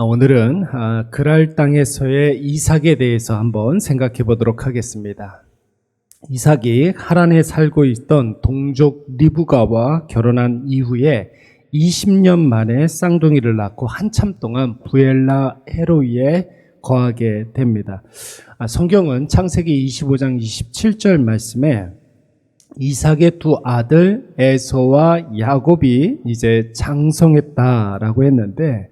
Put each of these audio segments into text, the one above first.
오늘은 그랄 땅에서의 이삭에 대해서 한번 생각해 보도록 하겠습니다. 이삭이 하란에 살고 있던 동족 리브가와 결혼한 이후에 20년 만에 쌍둥이를 낳고 한참 동안 부엘라 헤로이에 거하게 됩니다. 성경은 창세기 25장 27절 말씀에 이삭의 두 아들 에서와 야곱이 이제 장성했다라고 했는데,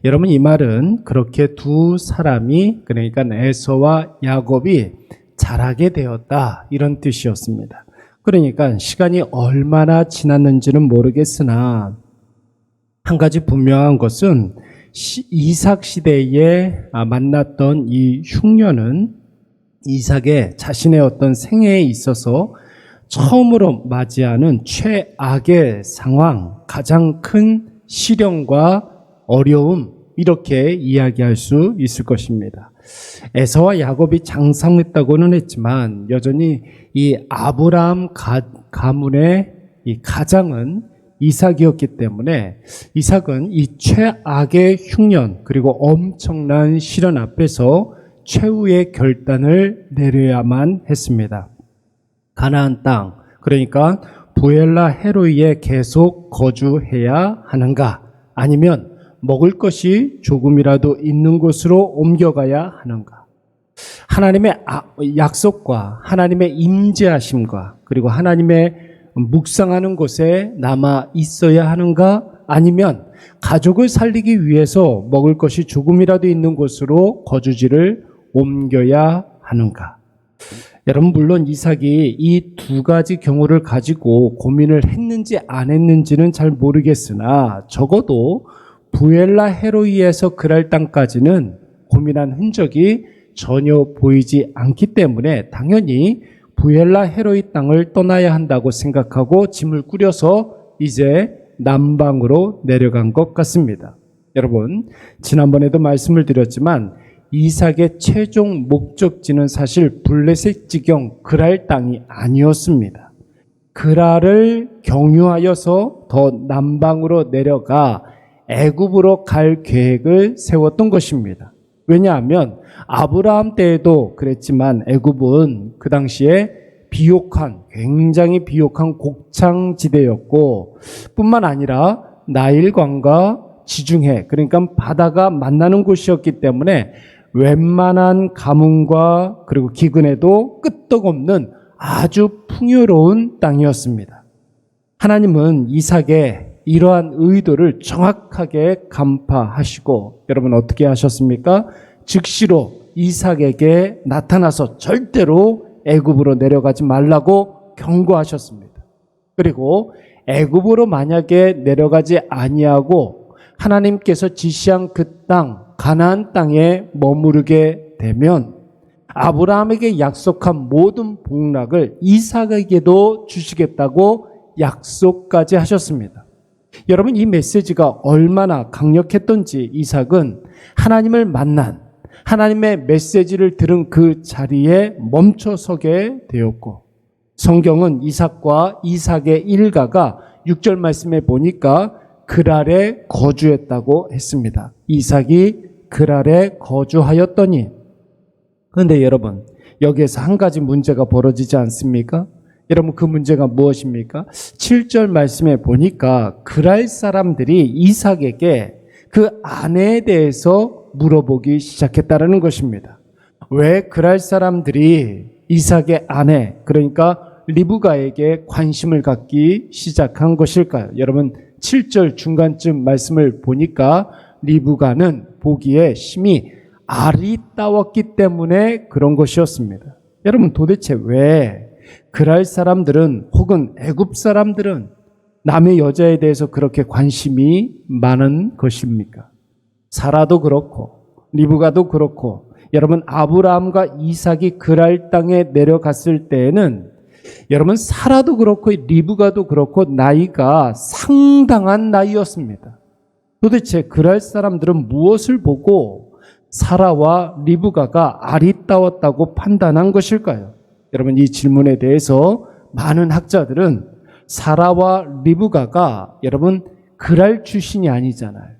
여러분 이 말은 그렇게 두 사람이, 그러니까 에서와 야곱이 자라게 되었다, 이런 뜻이었습니다. 그러니까 시간이 얼마나 지났는지는 모르겠으나 한 가지 분명한 것은 이삭 시대에 만났던 이 흉년은 이삭의 자신의 어떤 생애에 있어서 처음으로 맞이하는 최악의 상황, 가장 큰 시련과 어려움, 이렇게 이야기할 수 있을 것입니다. 에서와 야곱이 장성했다고는 했지만 여전히 이 아브라함 가문의 이 가장은 이삭이었기 때문에 이삭은 이 최악의 흉년 그리고 엄청난 시련 앞에서 최후의 결단을 내려야만 했습니다. 가나안 땅, 그러니까 부엘라 헤로이에 계속 거주해야 하는가, 아니면 먹을 것이 조금이라도 있는 곳으로 옮겨가야 하는가? 하나님의 약속과 하나님의 임재하심과 그리고 하나님의 묵상하는 곳에 남아 있어야 하는가? 아니면 가족을 살리기 위해서 먹을 것이 조금이라도 있는 곳으로 거주지를 옮겨야 하는가? 여러분, 물론 이삭이 이 두 가지 경우를 가지고 고민을 했는지 안 했는지는 잘 모르겠으나 적어도 부엘라 헤로이에서 그랄 땅까지는 고민한 흔적이 전혀 보이지 않기 때문에 당연히 부엘라 헤로이 땅을 떠나야 한다고 생각하고 짐을 꾸려서 이제 남방으로 내려간 것 같습니다. 여러분, 지난번에도 말씀을 드렸지만 이삭의 최종 목적지는 사실 블레셋 지경 그랄 땅이 아니었습니다. 그랄을 경유하여서 더 남방으로 내려가 애굽으로 갈 계획을 세웠던 것입니다. 왜냐하면 아브라함 때에도 그랬지만 애굽은 그 당시에 굉장히 비옥한 곡창지대였고, 뿐만 아니라 나일강과 지중해, 그러니까 바다가 만나는 곳이었기 때문에 웬만한 가뭄과 그리고 기근에도 끄떡없는 아주 풍요로운 땅이었습니다. 하나님은 이삭의 이러한 의도를 정확하게 간파하시고, 여러분 어떻게 하셨습니까? 즉시로 이삭에게 나타나서 절대로 애굽으로 내려가지 말라고 경고하셨습니다. 그리고 애굽으로 만약에 내려가지 아니하고 하나님께서 지시한 그 땅, 가나안 땅에 머무르게 되면 아브라함에게 약속한 모든 복락을 이삭에게도 주시겠다고 약속까지 하셨습니다. 여러분, 이 메시지가 얼마나 강력했던지 이삭은 하나님을 만난, 하나님의 메시지를 들은 그 자리에 멈춰서게 되었고, 성경은 이삭과 이삭의 일가가 6절 말씀에 보니까 그랄에 거주했다고 했습니다. 이삭이 그랄에 거주하였더니. 그런데 여러분, 여기에서 한 가지 문제가 벌어지지 않습니까? 여러분, 그 문제가 무엇입니까? 7절 말씀에 보니까 그랄 사람들이 이삭에게 그 아내에 대해서 물어보기 시작했다는 것입니다. 왜 그랄 사람들이 이삭의 아내, 그러니까 리브가에게 관심을 갖기 시작한 것일까요? 여러분, 7절 중간쯤 말씀을 보니까 리브가는 보기에 심히 아리따웠기 때문에 그런 것이었습니다. 여러분, 도대체 왜 그랄 사람들은 혹은 애굽 사람들은 남의 여자에 대해서 그렇게 관심이 많은 것입니까? 사라도 그렇고 리브가도 그렇고, 여러분 아브라함과 이삭이 그랄 땅에 내려갔을 때에는 여러분 사라도 그렇고 리브가도 그렇고 나이가 상당한 나이였습니다. 도대체 그랄 사람들은 무엇을 보고 사라와 리브가가 아리따웠다고 판단한 것일까요? 여러분, 이 질문에 대해서 많은 학자들은 사라와 리브가가 여러분 그랄 출신이 아니잖아요.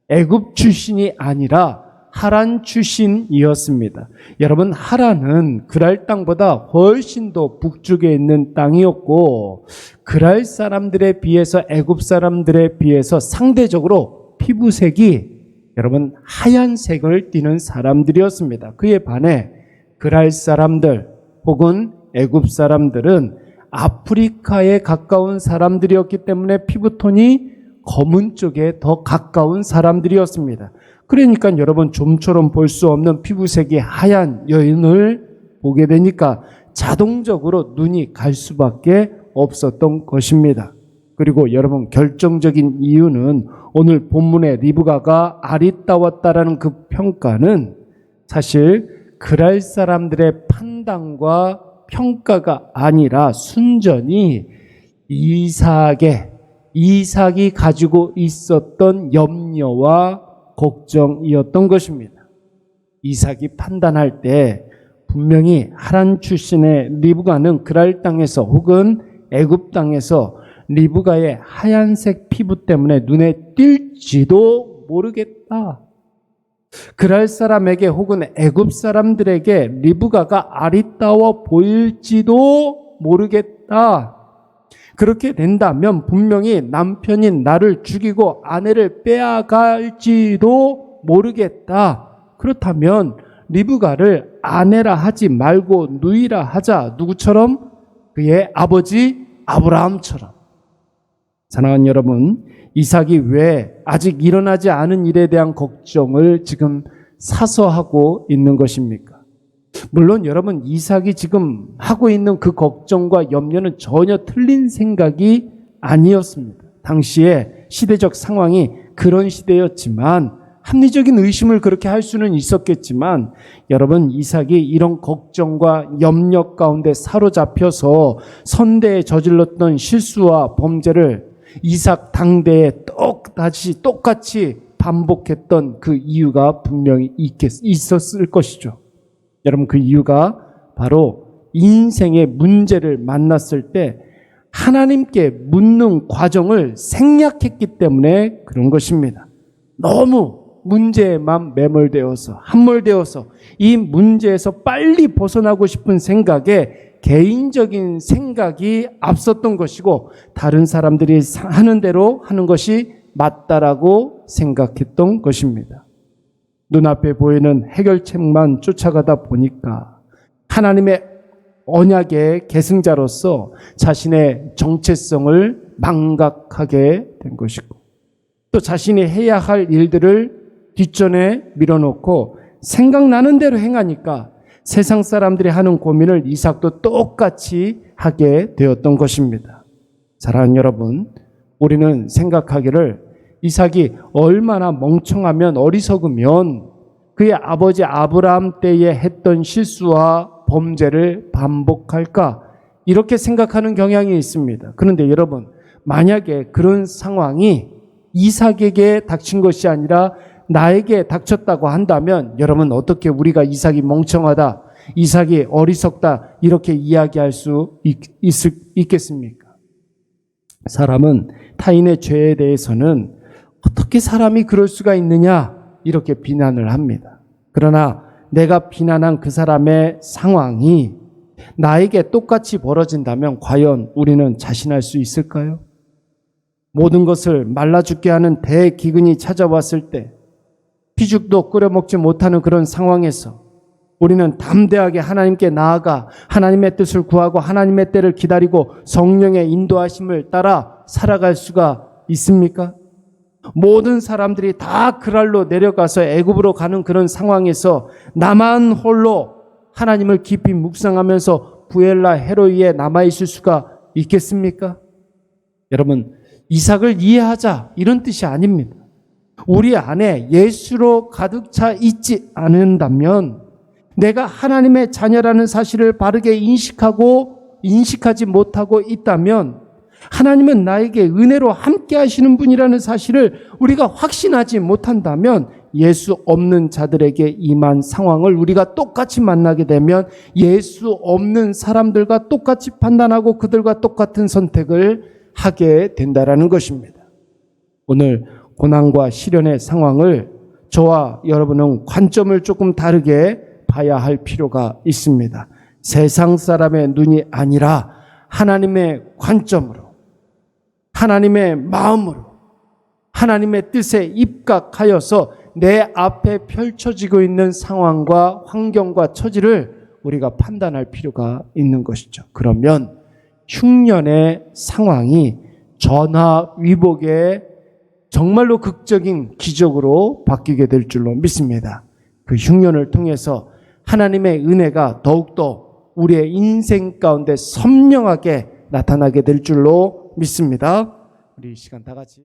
애굽 출신이 아니라 하란 출신이었습니다. 여러분, 하란은 그랄 땅보다 훨씬 더 북쪽에 있는 땅이었고, 그랄 사람들에 비해서, 애굽 사람들에 비해서 상대적으로 피부색이 여러분 하얀색을 띠는 사람들이었습니다. 그에 반해 그랄 사람들 혹은 애굽 사람들은 아프리카에 가까운 사람들이었기 때문에 피부톤이 검은 쪽에 더 가까운 사람들이었습니다. 그러니까 여러분, 좀처럼 볼 수 없는 피부색이 하얀 여인을 보게 되니까 자동적으로 눈이 갈 수밖에 없었던 것입니다. 그리고 여러분, 결정적인 이유는 오늘 본문의 리브가가 아리따웠다라는 그 평가는 사실 그랄 사람들의 판단과 평가가 아니라 순전히 이삭이 가지고 있었던 염려와 걱정이었던 것입니다. 이삭이 판단할 때 분명히 하란 출신의 리브가는 그랄 땅에서 혹은 애굽 땅에서 리브가의 하얀색 피부 때문에 눈에 띌지도 모르겠다. 그랄 사람에게 혹은 애굽 사람들에게 리브가가 아리따워 보일지도 모르겠다. 그렇게 된다면 분명히 남편인 나를 죽이고 아내를 빼앗갈지도 모르겠다. 그렇다면 리브가를 아내라 하지 말고 누이라 하자. 누구처럼? 그의 아버지 아브라함처럼. 사랑하는 여러분, 이삭이 왜 아직 일어나지 않은 일에 대한 걱정을 지금 사서하고 있는 것입니까? 물론 여러분, 이삭이 지금 하고 있는 그 걱정과 염려는 전혀 틀린 생각이 아니었습니다. 당시에 시대적 상황이 그런 시대였지만 합리적인 의심을 그렇게 할 수는 있었겠지만 여러분, 이삭이 이런 걱정과 염려 가운데 사로잡혀서 선대에 저질렀던 실수와 범죄를 이삭 당대에 똑같이 반복했던 그 이유가 분명히 있었을 것이죠. 여러분, 그 이유가 바로 인생의 문제를 만났을 때 하나님께 묻는 과정을 생략했기 때문에 그런 것입니다. 너무 문제에만 매몰되어서 함몰되어서 이 문제에서 빨리 벗어나고 싶은 생각에 개인적인 생각이 앞섰던 것이고 다른 사람들이 하는 대로 하는 것이 맞다라고 생각했던 것입니다. 눈앞에 보이는 해결책만 쫓아가다 보니까 하나님의 언약의 계승자로서 자신의 정체성을 망각하게 된 것이고 또 자신이 해야 할 일들을 뒷전에 밀어놓고 생각나는 대로 행하니까 세상 사람들이 하는 고민을 이삭도 똑같이 하게 되었던 것입니다. 사랑하는 여러분, 우리는 생각하기를 이삭이 얼마나 멍청하면 어리석으면 그의 아버지 아브라함 때에 했던 실수와 범죄를 반복할까 이렇게 생각하는 경향이 있습니다. 그런데 여러분, 만약에 그런 상황이 이삭에게 닥친 것이 아니라 나에게 닥쳤다고 한다면 여러분, 어떻게 우리가 이삭이 멍청하다, 이삭이 어리석다 이렇게 이야기할 수 있겠습니까? 사람은 타인의 죄에 대해서는 어떻게 사람이 그럴 수가 있느냐 이렇게 비난을 합니다. 그러나 내가 비난한 그 사람의 상황이 나에게 똑같이 벌어진다면 과연 우리는 자신할 수 있을까요? 모든 것을 말라 죽게 하는 대기근이 찾아왔을 때 피죽도 끓여 먹지 못하는 그런 상황에서 우리는 담대하게 하나님께 나아가 하나님의 뜻을 구하고 하나님의 때를 기다리고 성령의 인도하심을 따라 살아갈 수가 있습니까? 모든 사람들이 다 그랄로 내려가서 애굽으로 가는 그런 상황에서 나만 홀로 하나님을 깊이 묵상하면서 부엘라 헤로이에 남아있을 수가 있겠습니까? 여러분, 이삭을 이해하자 이런 뜻이 아닙니다. 우리 안에 예수로 가득 차 있지 않는다면 내가 하나님의 자녀라는 사실을 바르게 인식하지 못하고 있다면 하나님은 나에게 은혜로 함께 하시는 분이라는 사실을 우리가 확신하지 못한다면 예수 없는 자들에게 임한 상황을 우리가 똑같이 만나게 되면 예수 없는 사람들과 똑같이 판단하고 그들과 똑같은 선택을 하게 된다라는 것입니다. 오늘 고난과 시련의 상황을 저와 여러분은 관점을 조금 다르게 봐야 할 필요가 있습니다. 세상 사람의 눈이 아니라 하나님의 관점으로, 하나님의 마음으로, 하나님의 뜻에 입각하여서 내 앞에 펼쳐지고 있는 상황과 환경과 처지를 우리가 판단할 필요가 있는 것이죠. 그러면 흉년의 상황이 전화위복의 정말로 극적인 기적으로 바뀌게 될 줄로 믿습니다. 그 흉년을 통해서 하나님의 은혜가 더욱더 우리의 인생 가운데 선명하게 나타나게 될 줄로 믿습니다. 우리 이 시간 다 같이